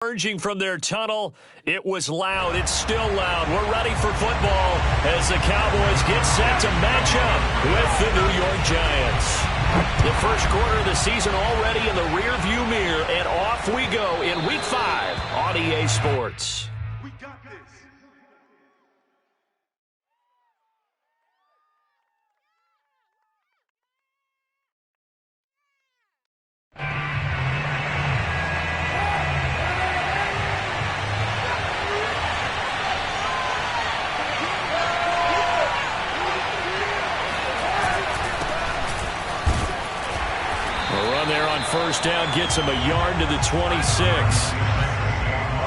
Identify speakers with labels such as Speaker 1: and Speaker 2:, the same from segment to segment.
Speaker 1: Emerging from their tunnel, it was loud. It's still loud. We're ready for football as the Cowboys get set to match up with the New York Giants. The first quarter of the season already in the rearview mirror, and off we go in Week 5 on EA Sports.
Speaker 2: We got this.
Speaker 1: First down gets him a yard to the 26.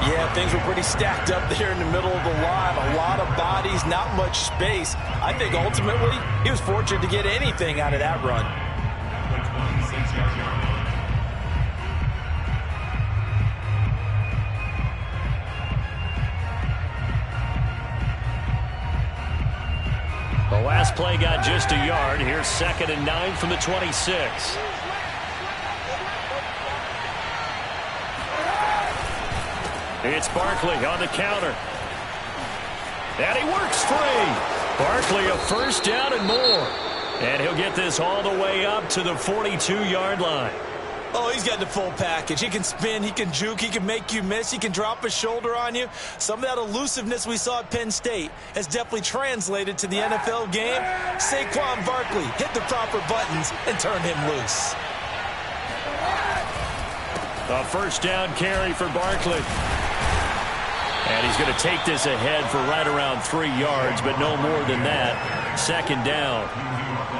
Speaker 3: Yeah, things were pretty stacked up there in the middle of the line. A lot of bodies, not much space. I think ultimately he was fortunate to get anything out of that run.
Speaker 1: The last play got just a yard. Here's 2nd and 9 from the 26. It's Barkley on the counter. And he works free. Barkley a first down and more. And he'll get this all the way up to the 42-yard line.
Speaker 3: Oh, he's got the full package. He can spin, he can juke, he can make you miss, he can drop a shoulder on you. Some of that elusiveness we saw at Penn State has definitely translated to the NFL game. Saquon Barkley hit the proper buttons and turned him loose.
Speaker 1: A first down carry for Barkley. And he's going to take this ahead for right around 3 yards, but no more than that. 2nd down.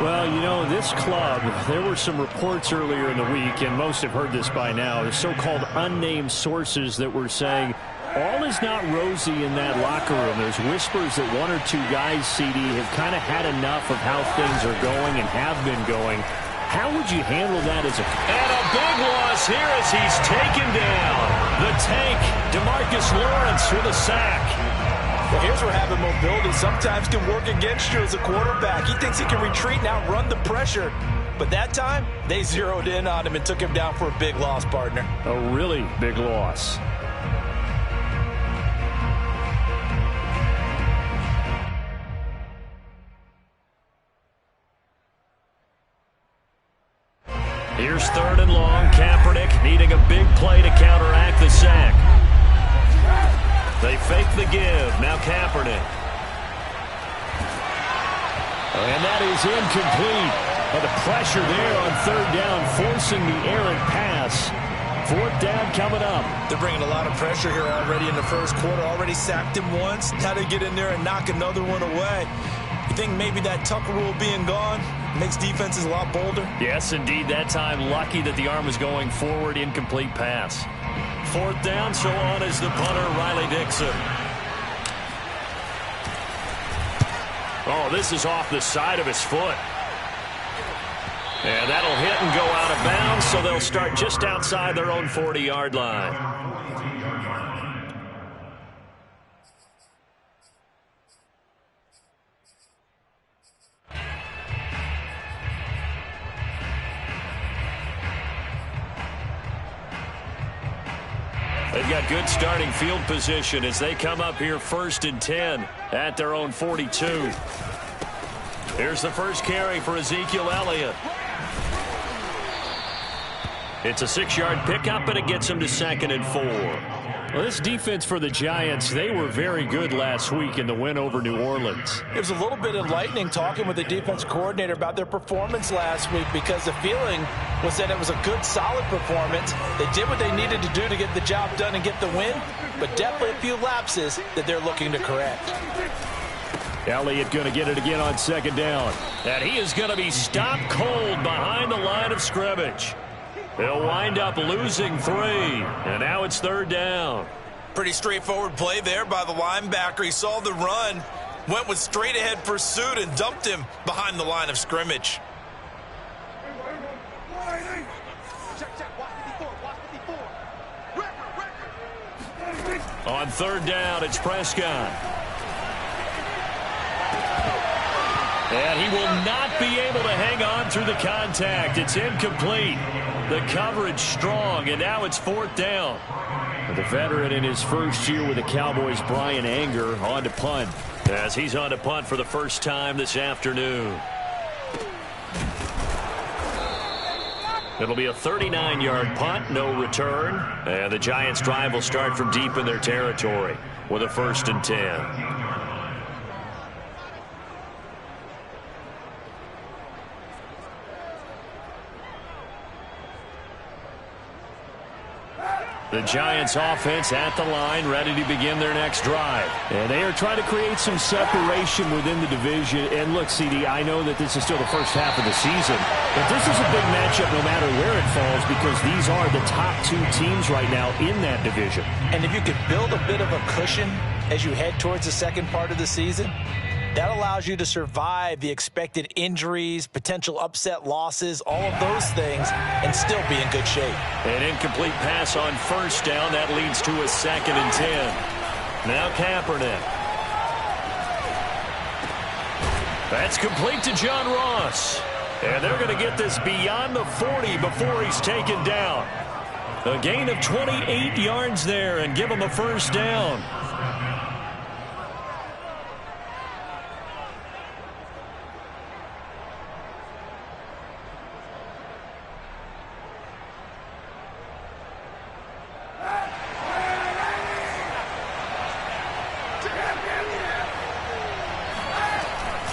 Speaker 4: Well, you know, this club, there were some reports earlier in the week, and most have heard this by now, the so-called unnamed sources that were saying all is not rosy in that locker room. There's whispers that 1 or 2 guys, CD, have kind of had enough of how things are going and have been going. How would you handle that as a...
Speaker 1: And a big loss here as he's taken down. The tank, DeMarcus Lawrence with a sack.
Speaker 3: Well, here's where having mobility sometimes can work against you as a quarterback. He thinks he can retreat and outrun the pressure. But that time, they zeroed in on him and took him down for a big loss, partner.
Speaker 4: A really big loss.
Speaker 1: Here's 3rd and long. Kaepernick needing a big play to counteract the sack. They fake the give. Now Kaepernick. And that is incomplete. But the pressure there on 3rd down, forcing the errant pass. 4th down coming up.
Speaker 3: They're bringing a lot of pressure here already in the first quarter. Already sacked him once. Now they get in there and knock another one away. You think maybe that Tucker rule being gone makes defenses a lot bolder?
Speaker 1: Yes, indeed. That time, lucky that the arm was going forward. Incomplete pass. 4th down, so on is the punter, Riley Dixon. Oh, this is off the side of his foot. And that'll hit and go out of bounds, so they'll start just outside their own 40-yard line. They've got good starting field position as they come up here 1st and 10 at their own 42. Here's the first carry for Ezekiel Elliott. It's a 6-yard pickup, and it gets him to 2nd and 4.
Speaker 4: Well, this defense for the Giants, they were very good last week in the win over New Orleans.
Speaker 3: It was a little bit enlightening talking with the defense coordinator about their performance last week because the feeling was that it was a good, solid performance. They did what they needed to do to get the job done and get the win, but definitely a few lapses that they're looking to correct.
Speaker 1: Elliott going to get it again on 2nd down. And he is going to be stopped cold behind the line of scrimmage. They'll wind up losing 3, and now it's 3rd down.
Speaker 3: Pretty straightforward play there by the linebacker. He saw the run, went with straight-ahead pursuit, and dumped him behind the line of scrimmage.
Speaker 1: On 3rd down, it's Prescott. And he will not be able to hang on through the contact. It's incomplete. The coverage strong, and now it's 4th down.
Speaker 4: The veteran in his first year with the Cowboys, Brian Anger, on to punt.
Speaker 1: As he's on to punt for the first time this afternoon. It'll be a 39-yard punt, no return. And the Giants' drive will start from deep in their territory with a 1st and 10. The Giants offense at the line, ready to begin their next drive.
Speaker 4: And they are trying to create some separation within the division. And look, CD, I know that this is still the first half of the season, but this is a big matchup no matter where it falls because these are the top 2 teams right now in that division.
Speaker 3: And if you could build a bit of a cushion as you head towards the second part of the season, that allows you to survive the expected injuries, potential upset losses, all of those things, and still be in good shape.
Speaker 1: An incomplete pass on 1st down. That leads to a 2nd and 10. Now Kaepernick. That's complete to John Ross. And they're going to get this beyond the 40 before he's taken down. A gain of 28 yards there and give him a 1st down.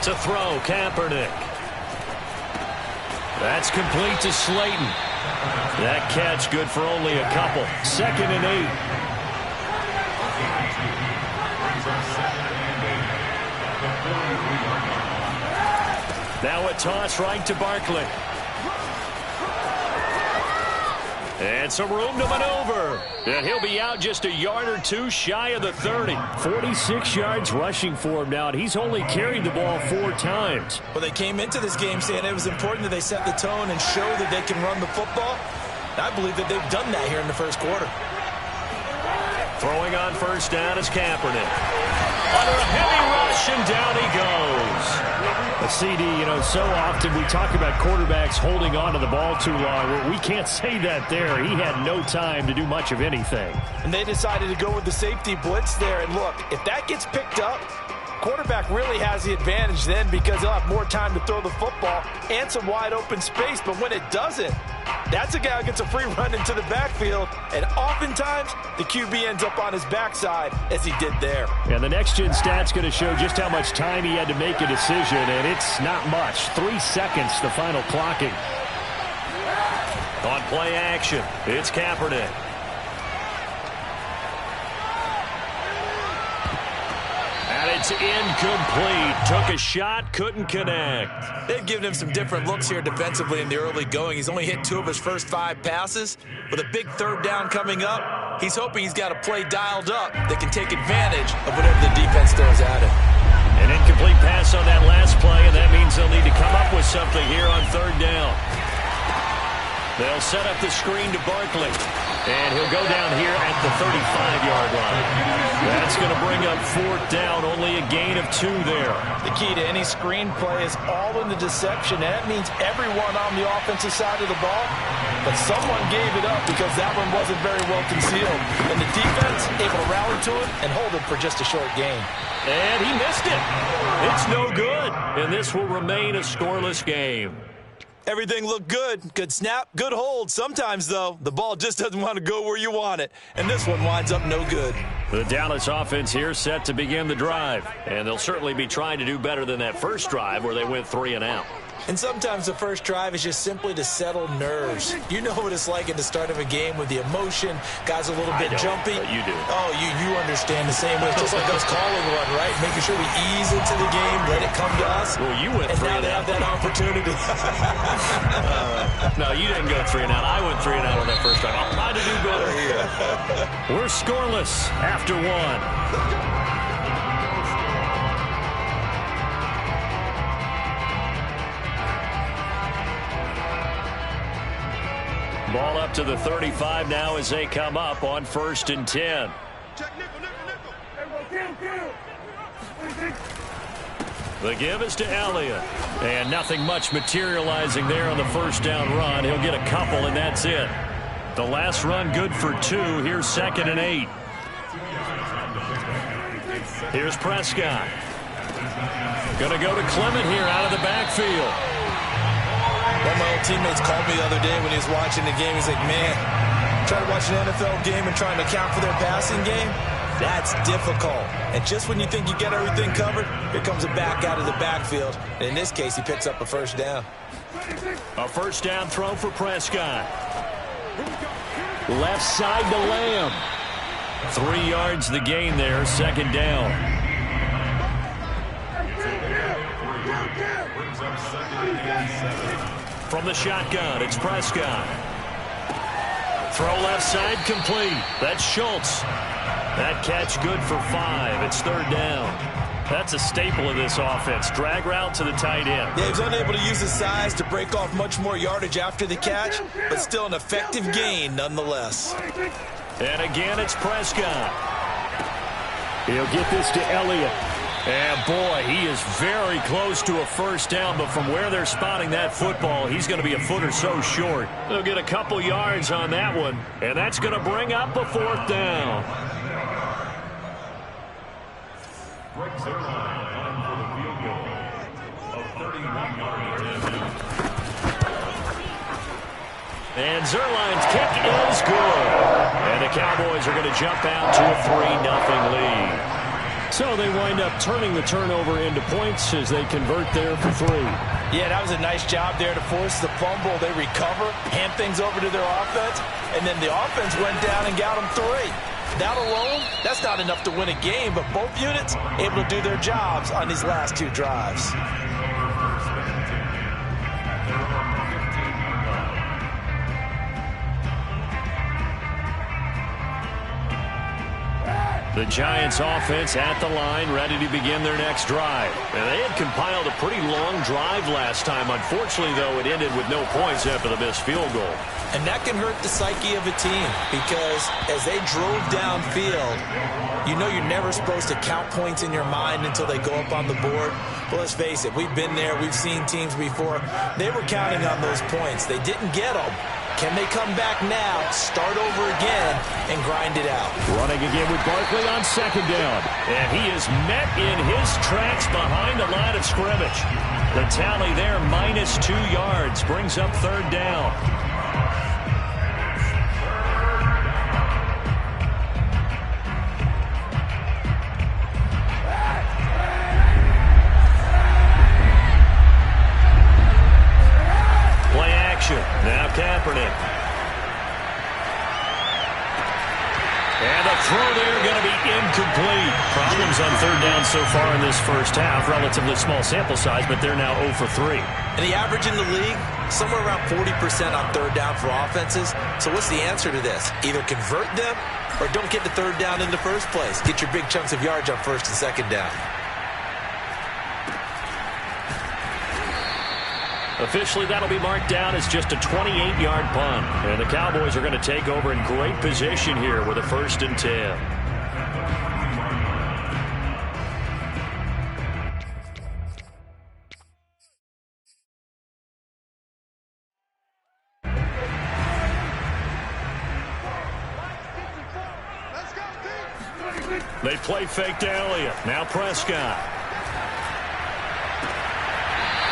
Speaker 1: To throw, Kaepernick. That's complete to Slayton. That catch good for only a couple. 2nd and 8. Now a toss right to Barkley. And some room to maneuver. And he'll be out just a yard or 2 shy of the 30.
Speaker 4: 46 yards rushing for him now, and he's only carried the ball 4 times.
Speaker 3: Well, they came into this game saying it was important that they set the tone and show that they can run the football. I believe that they've done that here in the first quarter.
Speaker 1: Throwing on 1st down is Kaepernick. Under a heavy rush, and down he goes.
Speaker 4: A CD, you know, so often we talk about quarterbacks holding on to the ball too long. We can't say that there. He had no time to do much of anything.
Speaker 3: And they decided to go with the safety blitz there. And look, if that gets picked up, quarterback really has the advantage then because he'll have more time to throw the football and some wide open space. But when it doesn't, that's a guy who gets a free run into the backfield. And oftentimes, the QB ends up on his backside as he did there.
Speaker 4: And the next-gen stat's going to show just how much time he had to make a decision. And it's not much. 3 seconds, the final clocking.
Speaker 1: On play action, it's Kaepernick. It's incomplete. Took a shot, couldn't connect.
Speaker 3: They've given him some different looks here defensively in the early going. He's only hit 2 of his first 5 passes. With a big 3rd down coming up, he's hoping he's got a play dialed up that can take advantage of whatever the defense throws at him.
Speaker 1: An incomplete pass on that last play, and that means they'll need to come up with something here on 3rd down. They'll set up the screen to Barkley. And he'll go down here at the 35-yard line. That's going to bring up 4th down, only a gain of 2 there.
Speaker 3: The key to any screen play is all in the deception. And that means everyone on the offensive side of the ball. But someone gave it up because that one wasn't very well concealed. And the defense able to rally to it and hold it for just a short gain.
Speaker 1: And he missed it. It's no good. And this will remain a scoreless game.
Speaker 3: Everything looked good. Good snap, good hold. Sometimes, though, the ball just doesn't want to go where you want it. And this one winds up no good.
Speaker 1: The Dallas offense here set to begin the drive. And they'll certainly be trying to do better than that first drive where they went 3 and out.
Speaker 3: And sometimes the first drive is just simply to settle nerves. You know what it's like at the start of a game with the emotion. Guys a little bit jumpy.
Speaker 1: But you do.
Speaker 3: Oh, you understand the same way. It's just like us calling one, right? Making sure we ease into the game, let it come to us.
Speaker 1: Well, you went 3 and out.
Speaker 3: And now they have that opportunity.
Speaker 1: No, you didn't go 3 and out. I went 3 and out on that first drive. I'll try to do better here. We're scoreless after 1. Ball up to the 35 now as they come up on 1st and 10. The give is to Elliott. And nothing much materializing there on the 1st down run. He'll get a couple, and that's it. The last run good for 2. Here's 2nd and 8. Here's Prescott. Going to go to Clement here out of the backfield.
Speaker 3: One of my old teammates called me the other day when he was watching the game. He's like, man, trying to watch an NFL game and trying to account for their passing game, that's difficult. And just when you think you get everything covered, here comes a back out of the backfield. And in this case, he picks up a first down.
Speaker 1: A first down throw for Prescott. Left side to Lamb. 3 yards the gain there, 2nd down. From the shotgun, it's Prescott. Throw left side complete. That's Schultz. That catch good for 5. It's 3rd down. That's a staple of this offense. Drag route to the tight end.
Speaker 3: Yeah, he was unable to use his size to break off much more yardage after the catch, but still an effective gain nonetheless.
Speaker 1: And again, it's Prescott.
Speaker 4: He'll get this to Elliott.
Speaker 1: And boy, he is very close to a first down, but from where they're spotting that football, he's going to be a foot or so short. They'll get a couple yards on that one, and that's going to bring up a 4th down. And Zerline's kick is good. And the Cowboys are going to jump out to a 3-0 lead.
Speaker 4: So they wind up turning the turnover into points as they convert there for 3.
Speaker 3: Yeah, that was a nice job there to force the fumble. They recover, hand things over to their offense, and then the offense went down and got them 3. That alone, that's not enough to win a game, but both units able to do their jobs on these last 2 drives.
Speaker 1: The Giants offense at the line, ready to begin their next drive. And they had compiled a pretty long drive last time. Unfortunately, though, it ended with no points after the missed field goal.
Speaker 3: And that can hurt the psyche of a team because as they drove downfield, you know you're never supposed to count points in your mind until they go up on the board. But let's face it, we've been there. We've seen teams before. They were counting on those points. They didn't get them. Can they come back now, start over again, and grind it out?
Speaker 4: Running again with Barkley on 2nd down.
Speaker 1: And he is met in his tracks behind the line of scrimmage. The tally there, -2 yards, brings up 3rd down. Play action. Now Kaepernick. And the throw there going to be incomplete. Problems on 3rd down so far in this first half. Relatively small sample size, but they're now 0 for 3.
Speaker 3: And the average in the league, somewhere around 40% on 3rd down for offenses. So what's the answer to this? Either convert them or don't get the 3rd down in the first place. Get your big chunks of yards on 1st and 2nd down.
Speaker 1: Officially, that'll be marked down as just a 28-yard punt. And the Cowboys are going to take over in great position here with a 1st and 10. They play fake to Elliott. Now Prescott.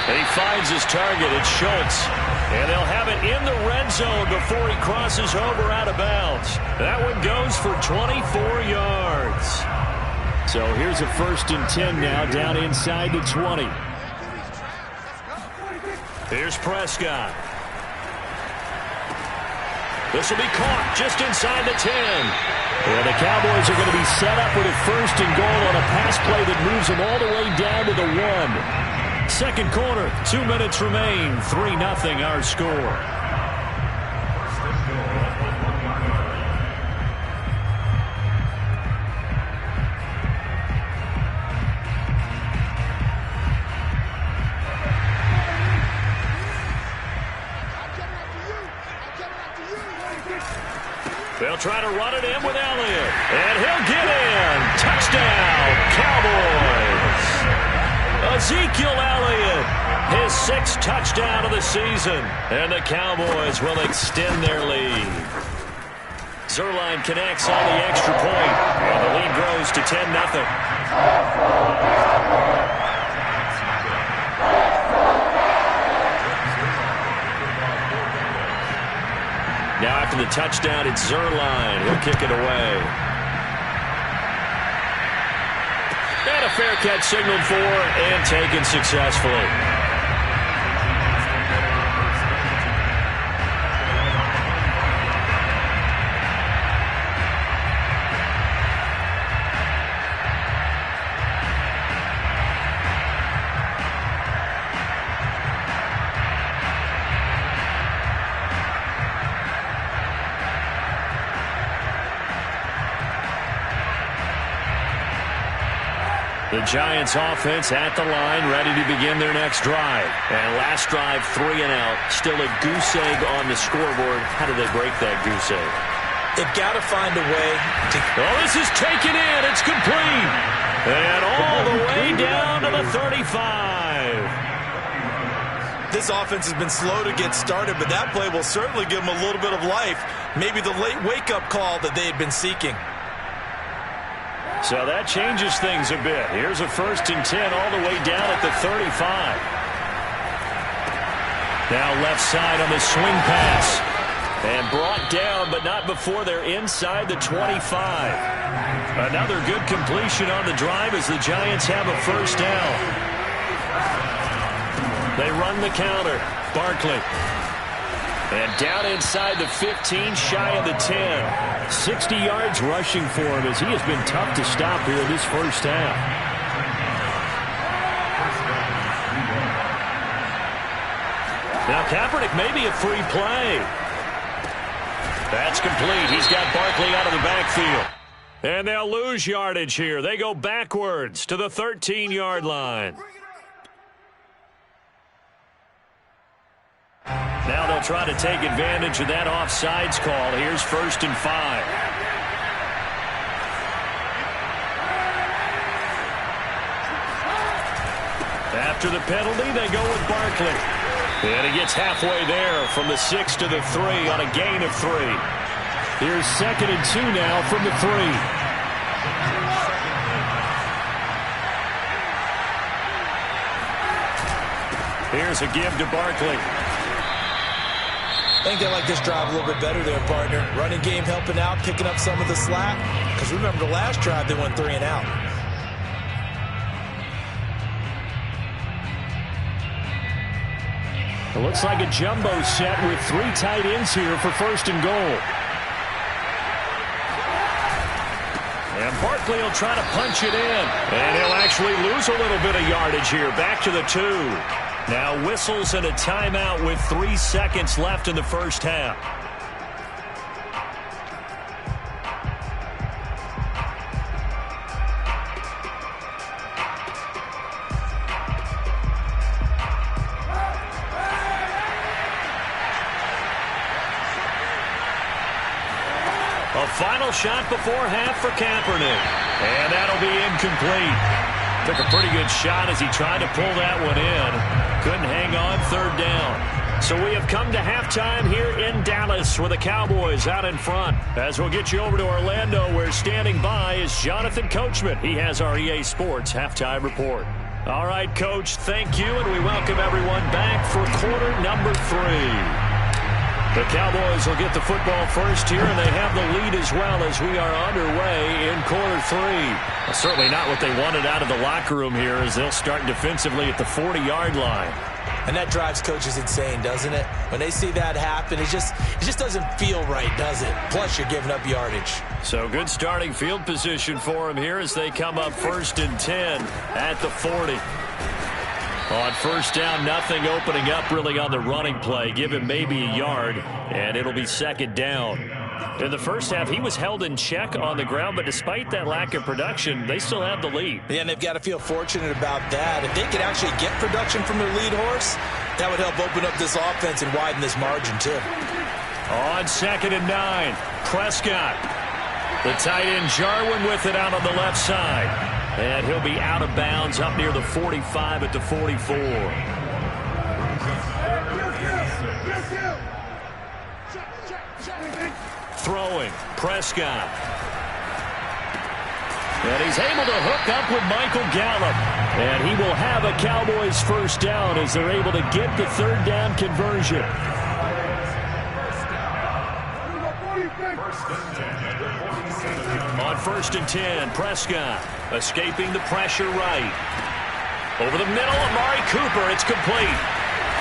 Speaker 1: He finds his target. It's Schultz. And they'll have it in the red zone before he crosses over out of bounds. That one goes for 24 yards.
Speaker 4: So here's a 1st and 10 now, down inside the 20.
Speaker 1: Here's Prescott. This will be caught just inside the 10.
Speaker 4: And the Cowboys are going to be set up with a 1st and goal on a pass play that moves them all the way down to the 1.
Speaker 1: Second quarter, 2 minutes remain. 3-0 our score. They'll try to run it in with Elliott. And he'll get in. Touchdown, Cowboys. Ezekiel Elliott, his 6th touchdown of the season. And the Cowboys will extend their lead. Zuerlein connects on the extra point, and the lead grows to 10-0. Now after the touchdown, it's Zuerlein. He'll kick it away. And a fair catch signaled for and taken successfully. The Giants offense at the line, ready to begin their next drive. And last drive, 3 and out. Still a goose egg on the scoreboard. How do they break that goose egg?
Speaker 3: They've got to find a way to...
Speaker 1: Oh, this is taken in. It's complete. And all the way down to the 35.
Speaker 3: This offense has been slow to get started, but that play will certainly give them a little bit of life. Maybe the late wake-up call that they had been seeking.
Speaker 1: So that changes things a bit. Here's a 1st and 10 all the way down at the 35. Now left side on the swing pass. And brought down, but not before they're inside the 25. Another good completion on the drive as the Giants have a 1st down. They run the counter. Barkley. And down inside the 15, shy of the 10. 60 yards rushing for him as he has been tough to stop here in this first half. Now Kaepernick may be a free play. That's complete. He's got Barkley out of the backfield. And they'll lose yardage here. They go backwards to the 13-yard line. Now they'll try to take advantage of that offsides call. Here's 1st and 5. After the penalty, they go with Barkley. And he gets halfway there from the 6 to the 3 on a gain of 3. Here's 2nd and 2 now from the 3. Here's a give to Barkley.
Speaker 3: I think they like this drive a little bit better there, partner. Running game helping out, picking up some of the slack. Because remember, the last drive, they went 3 and out.
Speaker 4: It looks like a jumbo set with 3 tight ends here for 1st and goal.
Speaker 1: And Barkley will try to punch it in. And he'll actually lose a little bit of yardage here. Back to the 2. Now whistles and a timeout with 3 seconds left in the first half. A final shot before half for Kaepernick. And that'll be incomplete. Took a pretty good shot as he tried to pull that one in. Couldn't hang on 3rd down. So we have come to halftime here in Dallas with the Cowboys out in front. As we'll get you over to Orlando, where standing by is Jonathan Coachman. He has our EA Sports halftime report. All right, Coach, thank you, and we welcome everyone back for quarter number 3. The Cowboys will get the football first here, and they have the lead as well as we are underway in quarter 3. Well, certainly not what they wanted out of the locker room here as they'll start defensively at the 40-yard line.
Speaker 3: And that drives coaches insane, doesn't it? When they see that happen, it just doesn't feel right, does it? Plus, you're giving up yardage.
Speaker 1: So good starting field position for them here as they come up 1st and 10 at the 40. On 1st down, nothing opening up really on the running play. Give him maybe a yard, and it'll be 2nd down. In the first half, he was held in check on the ground, but despite that lack of production, they still have the lead.
Speaker 3: Yeah, and they've got to feel fortunate about that. If they could actually get production from their lead horse, that would help open up this offense and widen this margin, too.
Speaker 1: On 2nd and 9, Prescott. The tight end Jarwin with it out on the left side. And he'll be out of bounds up near the 45 at the 44. Throwing. Prescott. And he's able to hook up with Michael Gallup. And he will have a Cowboys first down as they're able to get the third down conversion. On 1st and 10, Prescott escaping the pressure right. Over the middle, Amari Cooper. It's complete.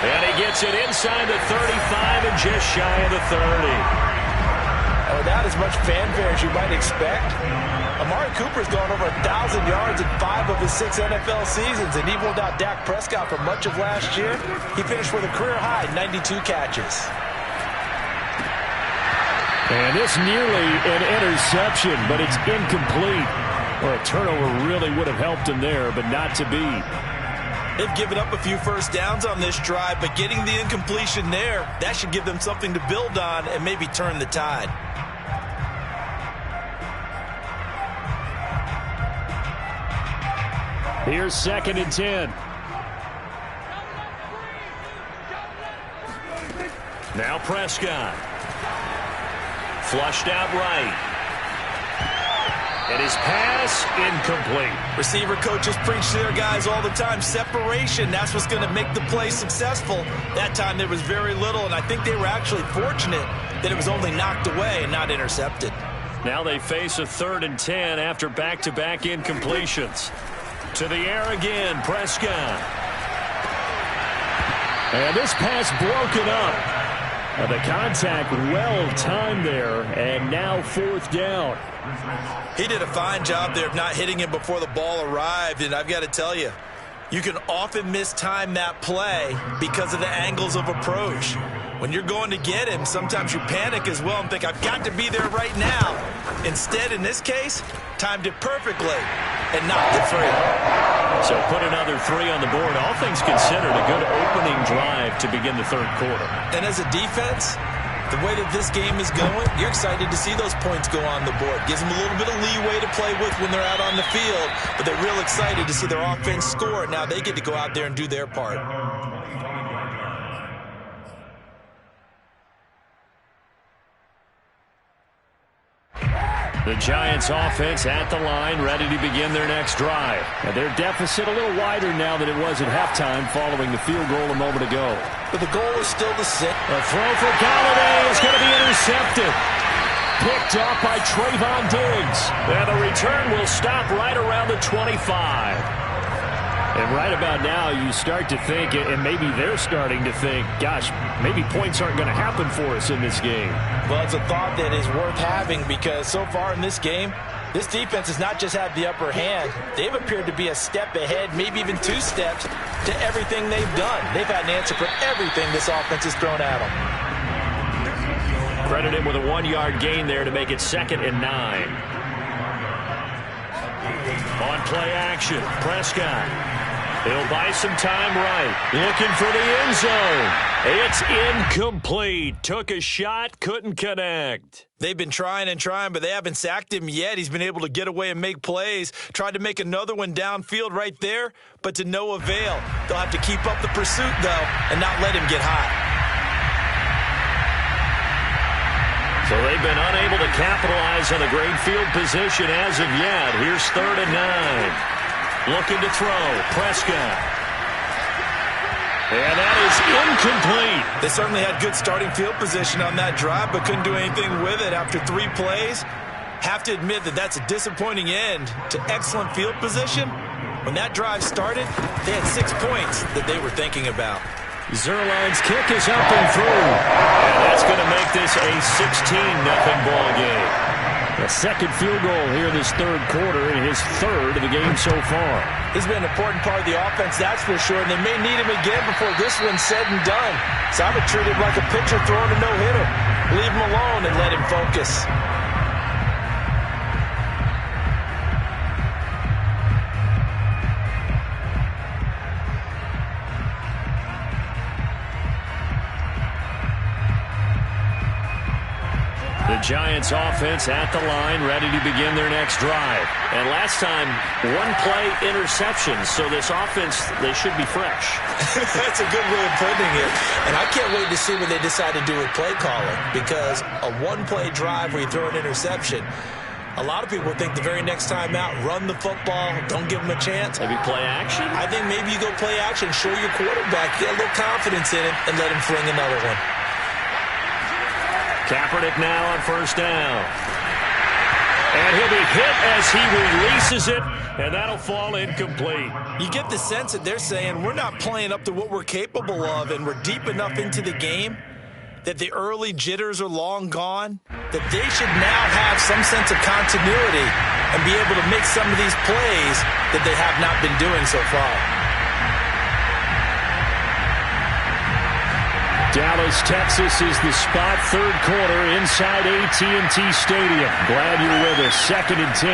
Speaker 1: And he gets it inside the 35 and just shy of the 30.
Speaker 3: Without as much fanfare as you might expect, Amari Cooper's gone over 1,000 yards in 5 of his 6 NFL seasons, and even without Dak Prescott for much of last year, he finished with a career-high 92 catches.
Speaker 4: And this nearly an interception, but it's incomplete. Or a turnover really would have helped him there, but not to be.
Speaker 3: They've given up a few first downs on this drive, but getting the incompletion there, that should give them something to build on and maybe turn the tide.
Speaker 4: Here's 2nd and 10.
Speaker 1: Now Prescott. Flushed out right. And his pass incomplete.
Speaker 3: Receiver coaches preach to their guys all the time. Separation, that's what's going to make the play successful. That time there was very little, and I think they were actually fortunate that it was only knocked away and not intercepted.
Speaker 1: Now they face a 3rd and 10 after back-to-back incompletions. To the air again, Prescott.
Speaker 4: And this pass broken up. The contact well timed there, and now 4th down.
Speaker 3: He did a fine job there of not hitting him before the ball arrived, and I've got to tell you, you can often mistime that play because of the angles of approach. When you're going to get him, sometimes you panic as well and think, I've got to be there right now. Instead, in this case, timed it perfectly and knocked it free.
Speaker 1: So put another 3 on the board. All things considered, a good opening drive to begin the 3rd quarter.
Speaker 3: And as a defense, the way that this game is going, you're excited to see those points go on the board. Gives them a little bit of leeway to play with when they're out on the field, but they're real excited to see their offense score. Now they get to go out there and do their part.
Speaker 1: The Giants offense at the line, ready to begin their next drive.
Speaker 4: And their deficit a little wider now than it was at halftime following the field goal a moment ago.
Speaker 3: But the goal is still the same.
Speaker 1: A throw for Golladay is going to be intercepted. Picked up by Trayvon Diggs. And the return will stop right around the 25.
Speaker 4: And right about now, you start to think, and maybe they're starting to think, gosh, maybe points aren't going to happen for us in this game.
Speaker 3: Well, it's a thought that is worth having because so far in this game, this defense has not just had the upper hand. They've appeared to be a step ahead, maybe even 2 steps to everything they've done. They've had an answer for everything this offense has thrown at them.
Speaker 1: Credit him with a 1-yard gain there to make it 2nd and 9. On play action, Prescott. He'll buy some time right. Looking for the end zone. It's incomplete. Took a shot, couldn't connect.
Speaker 3: They've been trying and trying, but they haven't sacked him yet. He's been able to get away and make plays. Tried to make another one downfield right there, but to no avail. They'll have to keep up the pursuit, though, and not let him get hot.
Speaker 1: So they've been unable to capitalize on a great field position as of yet. Here's 3rd and 9. Looking to throw. Prescott. And that is incomplete.
Speaker 3: They certainly had good starting field position on that drive, but couldn't do anything with it after 3 plays. Have to admit that that's a disappointing end to excellent field position. When that drive started, they had 6 points that they were thinking about.
Speaker 1: Zuerlein's kick is up and through. And that's going to make this a 16-0 ball game.
Speaker 4: A second field goal here in this 3rd quarter and his 3rd of the game so far.
Speaker 3: He's been an important part of the offense, that's for sure, and they may need him again before this one's said and done. So I would treat him like a pitcher throwing a no-hitter. Leave him alone and let him focus.
Speaker 1: The The Giants offense at the line, ready to begin their next drive. And last time, one-play interception. So this offense, they should be fresh.
Speaker 3: That's a good way of putting it. And I can't wait to see what they decide to do with play calling. Because a one-play drive where you throw an interception, a lot of people think the very next time out, run the football, don't give them a chance.
Speaker 1: Maybe play action?
Speaker 3: I think maybe you go play action, show your quarterback, get a little confidence in him, and let him fling another one.
Speaker 1: Kaepernick now on first down. And he'll be hit as he releases it, and that'll fall incomplete.
Speaker 3: You get the sense that they're saying we're not playing up to what we're capable of, and we're deep enough into the game that the early jitters are long gone, that they should now have some sense of continuity and be able to make some of these plays that they have not been doing so far.
Speaker 4: Dallas, Texas is the spot, third quarter inside AT&T Stadium. Glad you're with us. 2nd and 10.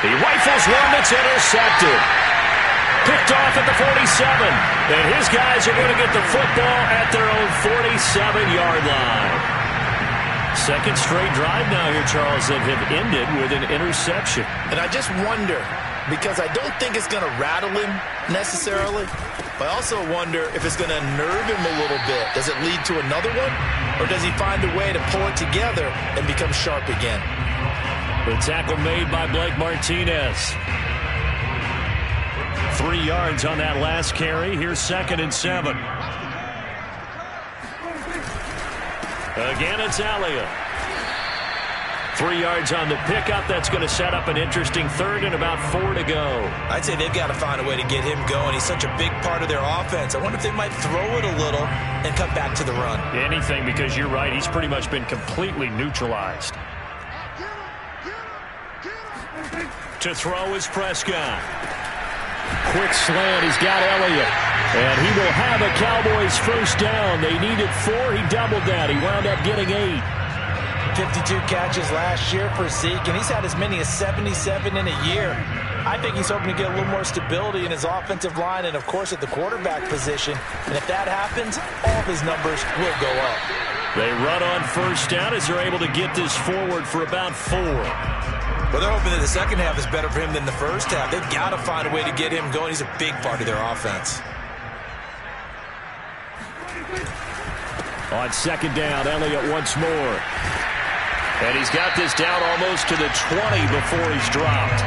Speaker 1: He rifles one that's intercepted. Picked off at the 47. And his guys are going to get the football at their own 47-yard line. Second straight drive now here, Charles, that have ended with an interception.
Speaker 3: And I just wonder, because I don't think it's going to rattle him necessarily, but I also wonder if it's going to nerve him a little bit. Does it lead to another one? Or does he find a way to pull it together and become sharp again?
Speaker 1: The tackle made by Blake Martinez. 3 yards on that last carry. Here's 2nd and 7. Again, it's Elliott. 3 yards on the pickup. That's going to set up an interesting third and about 4 to go.
Speaker 3: I'd say they've got to find a way to get him going. He's such a big part of their offense. I wonder if they might throw it a little and come back to the run.
Speaker 1: Anything, because you're right. He's pretty much been completely neutralized. To throw is Prescott.
Speaker 4: Quick slant. He's got Elliott. And he will have a Cowboys first down. They needed 4. He doubled that. He wound up getting 8.
Speaker 3: 52 catches last year for Zeke, and he's had as many as 77 in a year. I think he's hoping to get a little more stability in his offensive line and, of course, at the quarterback position. And if that happens, all of his numbers will go up.
Speaker 1: They run on first down as they're able to get this forward for about 4.
Speaker 3: Well, they're hoping that the second half is better for him than the first half. They've got to find a way to get him going. He's a big part of their offense.
Speaker 4: On second down, Elliott once more.
Speaker 1: And he's got this down almost to the 20 before he's dropped.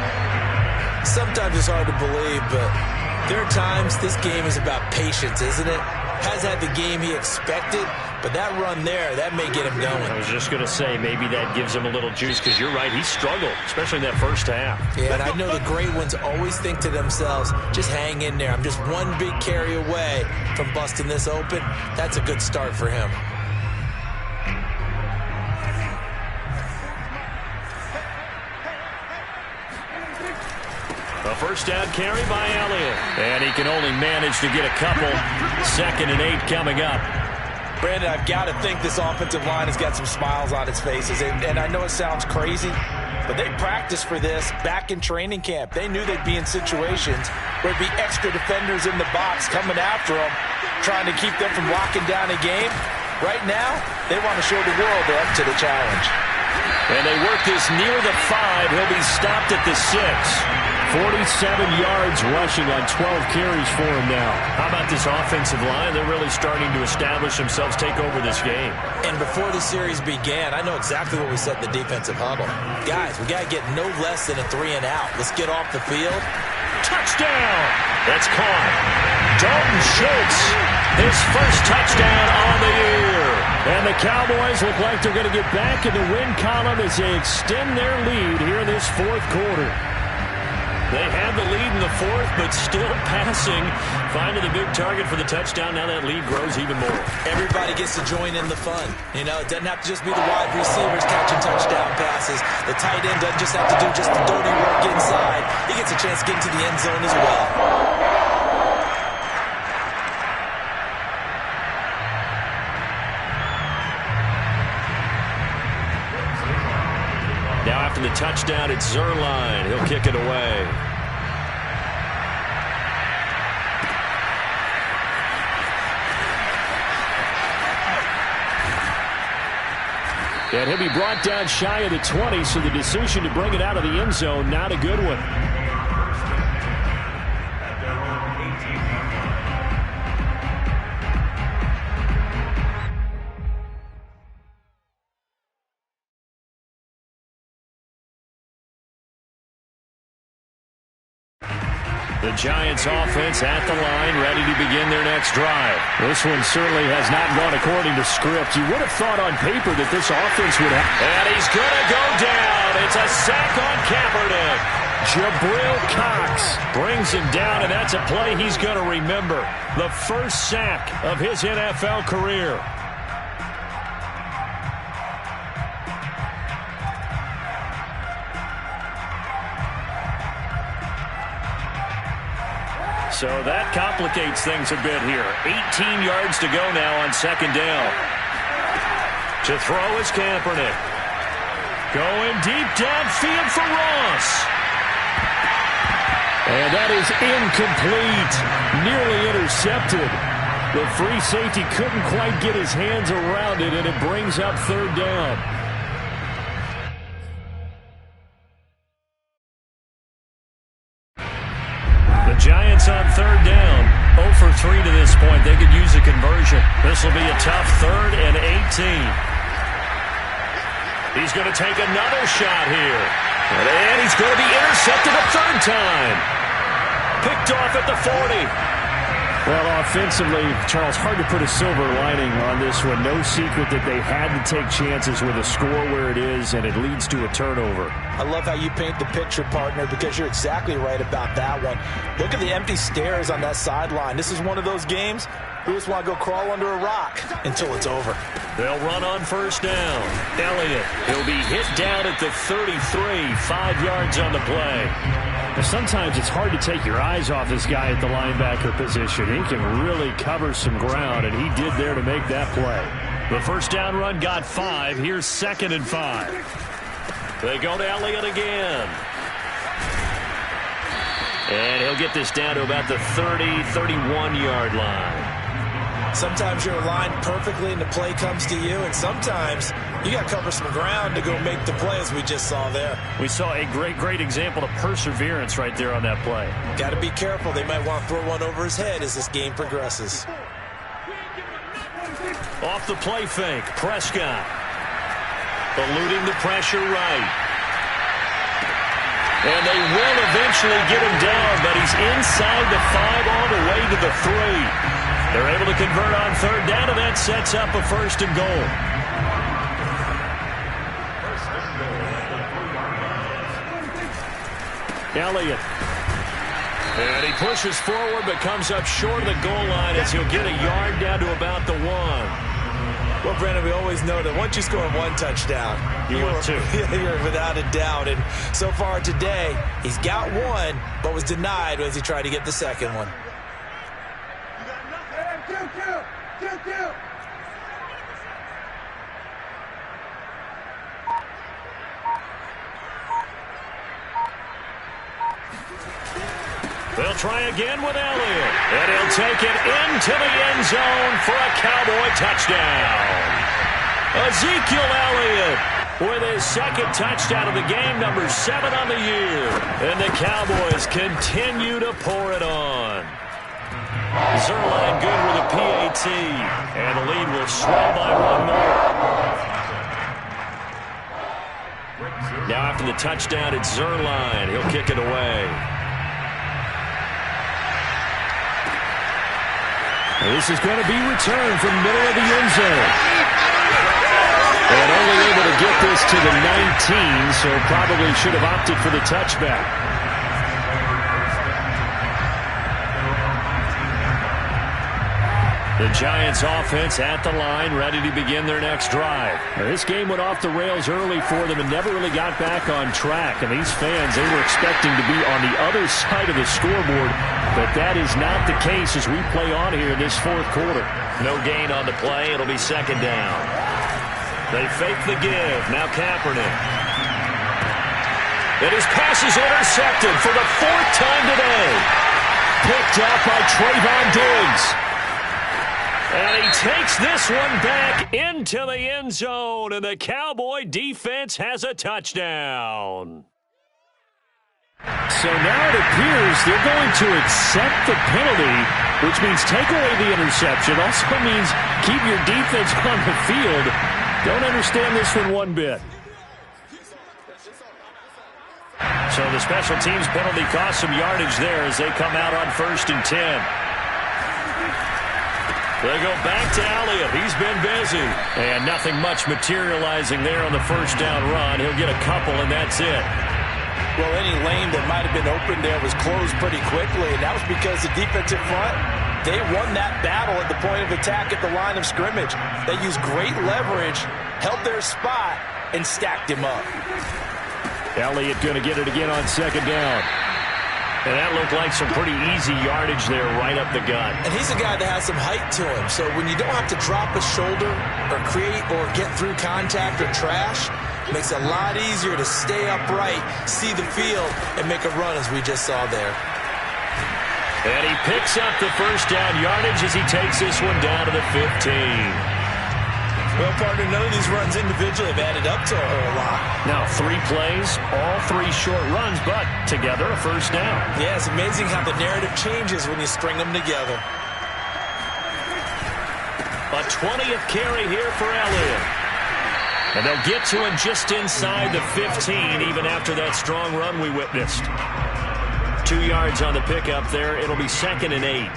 Speaker 3: Sometimes it's hard to believe, but there are times this game is about patience, isn't it? Has had the game he expected, but that run there, that may get him going.
Speaker 1: I was just going to say, maybe that gives him a little juice, because you're right, he struggled, especially in that first half.
Speaker 3: Yeah, and I know the great ones always think to themselves, just hang in there. I'm just one big carry away from busting this open. That's a good start for him.
Speaker 1: A first down carry by Elliott. And he can only manage to get a couple. 2nd and 8 coming up.
Speaker 3: Brandon, I've got to think this offensive line has got some smiles on its faces. And I know it sounds crazy, but they practiced for this back in training camp. They knew they'd be in situations where it'd be extra defenders in the box coming after them, trying to keep them from locking down a game. Right now, they want to show the world they're up to the challenge.
Speaker 1: And they work this near the 5. He'll be stopped at the 6.
Speaker 4: 47 yards rushing on 12 carries for him now.
Speaker 1: How about this offensive line? They're really starting to establish themselves, take over this game.
Speaker 3: And before the series began, I know exactly what we said in the defensive huddle. Guys, we got to get no less than a 3 and out. Let's get off the field.
Speaker 1: Touchdown! That's caught. Dalton Schultz, his first touchdown on the year.
Speaker 4: And the Cowboys look like they're going to get back in the win column as they extend their lead here in this fourth quarter.
Speaker 1: They had the lead in the 4th, but still passing. Finding the big target for the touchdown. Now that lead grows even more.
Speaker 3: Everybody gets to join in the fun. You know, it doesn't have to just be the wide receivers catching touchdown passes. The tight end doesn't just have to do just the dirty work inside. He gets a chance to get into the end zone as well.
Speaker 1: Now after the touchdown, it's Zuerlein. He'll kick it away.
Speaker 4: And he'll be brought down shy of the 20, so the decision to bring it out of the end zone, not a good one. The Giants offense at the line, ready to begin their next drive. This one certainly has not gone according to script. You would have thought on paper that this offense would have.
Speaker 1: And he's going to go down. It's a sack on Kaepernick.
Speaker 4: Jabril Cox brings him down, and that's a play he's going to remember. The first sack of his NFL career. So that complicates things a bit here. 18 yards to go now on second down.
Speaker 1: To throw is Kaepernick. Going deep downfield for Ross.
Speaker 4: And that is incomplete. Nearly intercepted. The free safety couldn't quite get his hands around it, and it brings up third down. Giants on third down. 0 for 3 to this point. They could use a conversion.
Speaker 1: This will be a tough 3rd and 18. He's going to take another shot here. And he's going to be intercepted a third time. Picked off at the 40.
Speaker 4: Well, offensively, Charles, hard to put a silver lining on this one. No secret that they had to take chances with a score where it is, and it leads to a turnover.
Speaker 3: I love how you paint the picture, partner, because you're exactly right about that one. Look at the empty stairs on that sideline. This is one of those games we just want to go crawl under a rock until it's over.
Speaker 1: They'll run on first down. Elliott, he'll be hit down at the 33, 5 yards on the play.
Speaker 4: Sometimes it's hard to take your eyes off this guy at the linebacker position. He can really cover some ground, and he did there to make that play.
Speaker 1: The first down run got 5. Here's 2nd and 5. They go to Elliott again. And he'll get this down to about the 30, 31-yard line.
Speaker 3: Sometimes you're aligned perfectly and the play comes to you, and sometimes you got to cover some ground to go make the play, as we just saw there.
Speaker 1: We saw a great example of perseverance right there on that play.
Speaker 3: Got to be careful. They might want to throw one over his head as this game progresses.
Speaker 1: Off the play fake, Prescott. Eluding the pressure right. And they will eventually get him down, but he's inside the 5 all the way to the 3. They're able to convert on third down, and that sets up a 1st and goal.
Speaker 4: Elliott.
Speaker 1: And he pushes forward, but comes up short of the goal line as he'll get a yard down to about the 1.
Speaker 3: Well, Brandon, we always know that once you score 1 touchdown,
Speaker 1: you're
Speaker 3: without a doubt. And so far today, he's got 1, but was denied as he tried to get the second one.
Speaker 1: They'll try again with Elliott. And he'll take it into the end zone for a Cowboy touchdown. Ezekiel Elliott with his 2nd touchdown of the game, number 7 on the year. And the Cowboys continue to pour it on. Zuerlein good with a PAT. And the lead will swell by 1 more. Now after the touchdown, it's Zuerlein. He'll kick it away.
Speaker 4: This is going to be returned from the middle of the end zone. And only able to get this to the 19, so probably should have opted for the touchback.
Speaker 1: The Giants offense at the line, ready to begin their next drive.
Speaker 4: Now, this game went off the rails early for them and never really got back on track. And these fans, they were expecting to be on the other side of the scoreboard, but that is not the case as we play on here in this 4th quarter.
Speaker 1: No gain on the play. It'll be 2nd down. They fake the give. Now Kaepernick. And his pass is intercepted for the 4th time today.
Speaker 4: Picked up by Trayvon Diggs.
Speaker 1: And he takes this one back into the end zone, and the Cowboy defense has a touchdown.
Speaker 4: So now it appears they're going to accept the penalty, which means take away the interception. Also means keep your defense on the field. Don't understand this one bit.
Speaker 1: So the special teams penalty cost some yardage there as they come out on 1st and 10. They go back to Elliott. He's been busy. And nothing much materializing there on the first down run. He'll get a couple, and that's it.
Speaker 3: Well, any lane that might have been open there was closed pretty quickly, and that was because the defensive front, they won that battle at the point of attack at the line of scrimmage. They used great leverage, held their spot, and stacked him up.
Speaker 4: Elliott going to get it again on 2nd down.
Speaker 1: And that looked like some pretty easy yardage there right up the gut.
Speaker 3: And he's a guy that has some height to him, so when you don't have to drop a shoulder or create or get through contact or trash, it makes it a lot easier to stay upright, see the field, and make a run as we just saw there.
Speaker 1: And he picks up the first down yardage as he takes this one down to the 15.
Speaker 3: Well, partner, none of these runs individually have added up to a whole lot.
Speaker 1: Now, 3 plays, all 3 short runs, but together a first down.
Speaker 3: Yeah, it's amazing how the narrative changes when you string them together.
Speaker 1: A 20th carry here for Elliott. And they'll get to him just inside the 15, even after that strong run we witnessed. 2 yards on the pickup there. It'll be 2nd and 8.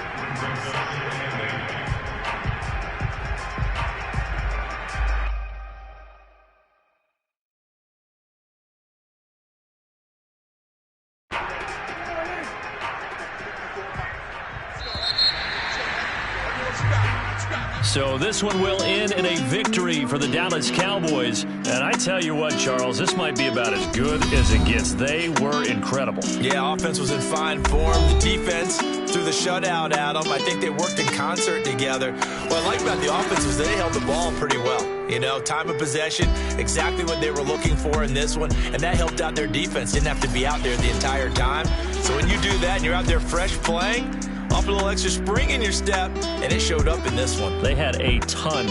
Speaker 1: So this one will end in a victory for the Dallas Cowboys. And I tell you what, Charles, this might be about as good as it gets. They were incredible.
Speaker 3: Yeah, offense was in fine form. The defense threw the shutout at them. I think they worked in concert together. What I like about the offense was they held the ball pretty well. You know, time of possession, exactly what they were looking for in this one. And that helped out their defense. Didn't have to be out there the entire time. So when you do that and you're out there fresh playing, off a little extra spring in your step, and it showed up in this one.
Speaker 1: They had a ton